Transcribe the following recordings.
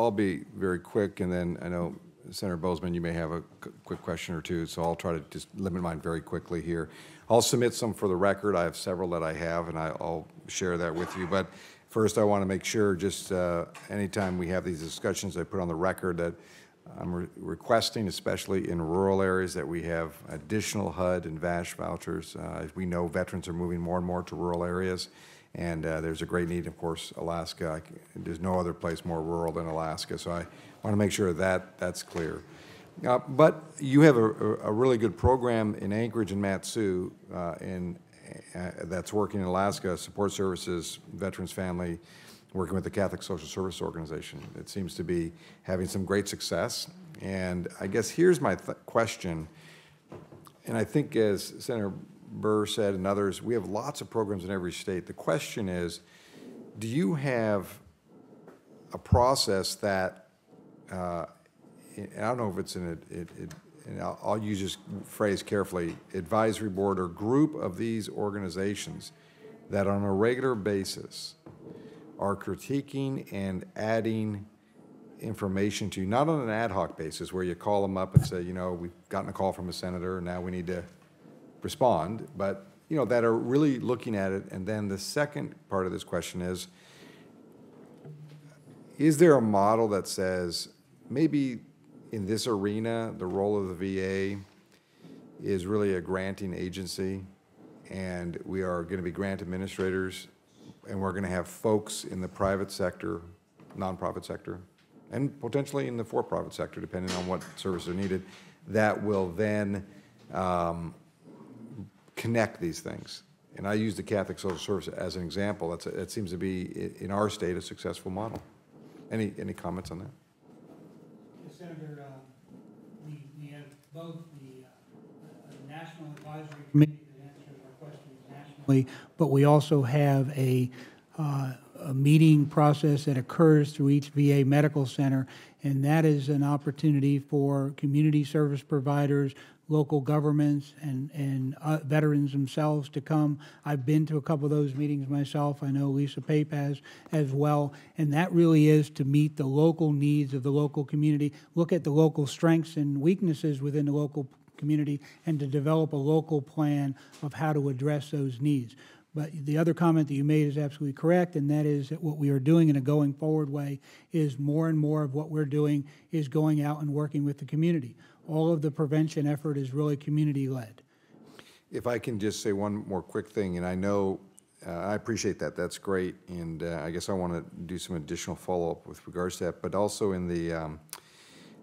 I'll be very quick, and then I know Senator Bozeman, you may have a quick question or two, so I'll try to just limit mine very quickly here. I'll submit some for the record. I have several that I have, and I'll share that with you. But first, I want to make sure, just anytime we have these discussions, I put on the record that I'm requesting, especially in rural areas, that we have additional HUD and VASH vouchers. As we know, veterans are moving more and more to rural areas, and there's a great need. Of course, Alaska, there's no other place more rural than Alaska, so I want to make sure that that's clear. But you have a really good program in Anchorage and Matsu that's working in Alaska, support services, veterans family, working with the Catholic Social Service Organization. It seems to be having some great success. And I guess here's my question, and I think as Senator Burr said and others, we have lots of programs in every state. The question is, do you have a process that, and I don't know if it's and I'll use this phrase carefully, advisory board or group of these organizations that on a regular basis are critiquing and adding information to you, not on an ad hoc basis where you call them up and say, you know, we've gotten a call from a senator and now we need to respond, but, you know, that are really looking at it. And then the second part of this question is there a model that says maybe in this arena, the role of the VA is really a granting agency, and we are going to be grant administrators, and we're going to have folks in the private sector, nonprofit sector, and potentially in the for-profit sector, depending on what services are needed, that will then connect these things. And I use the Catholic Social Service as an example. That seems to be, in our state, a successful model. Any comments on that? Senator, we have both the National Advisory Committee that answers our questions nationally, but we also have a meeting process that occurs through each VA medical center, and that is an opportunity for community service providers, local governments, and veterans themselves to come. I've been to a couple of those meetings myself. I know Lisa Pape has as well, and that really is to meet the local needs of the local community, look at the local strengths and weaknesses within the local community, and to develop a local plan of how to address those needs. But the other comment that you made is absolutely correct, and that is that what we are doing in a going forward way is more and more of what we're doing is going out and working with the community. All of the prevention effort is really community-led. If I can just say one more quick thing, and I know I appreciate that. That's great, and I guess I want to do some additional follow-up with regards to that. But also in the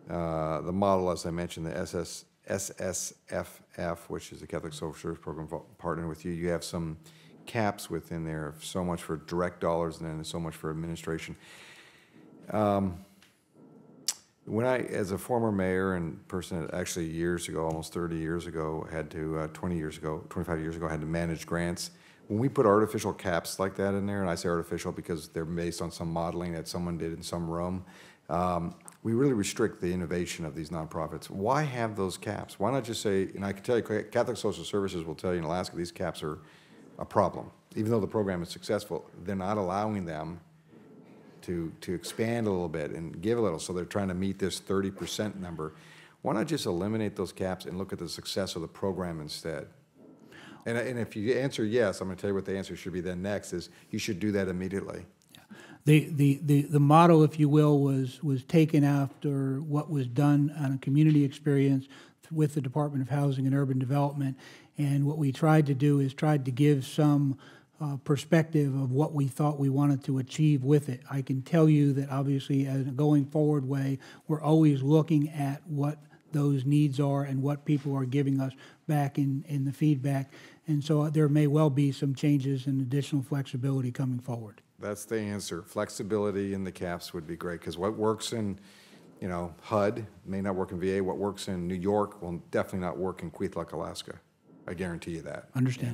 model, as I mentioned, the SSFF, which is the Catholic Social Service Program partner with you, you have some caps within there, so much for direct dollars and then so much for administration. When I, as a former mayor and person that actually years ago, almost 30 years ago, had to, 25 years ago, had to manage grants, when we put artificial caps like that in there, and I say artificial because they're based on some modeling that someone did in some room, we really restrict the innovation of these nonprofits. Why have those caps? Why not just say, and I can tell you, Catholic Social Services will tell you in Alaska, these caps are a problem. Even though the program is successful, they're not allowing them to expand a little bit and give a little, so they're trying to meet this 30% number. Why not just eliminate those caps and look at the success of the program instead? And if you answer yes, I'm going to tell you what the answer should be then next is you should do that immediately. The model, if you will, was taken after what was done on a community experience with the Department of Housing and Urban Development. And what we tried to do is tried to give some perspective of what we thought we wanted to achieve with it. I can tell you that obviously as a going forward way, we're always looking at what those needs are and what people are giving us back in the feedback. And so there may well be some changes and additional flexibility coming forward. That's the answer. Flexibility in the caps would be great, because what works in, you know, HUD may not work in VA. What works in New York will definitely not work in Klawock, Alaska. I guarantee you that. Understand.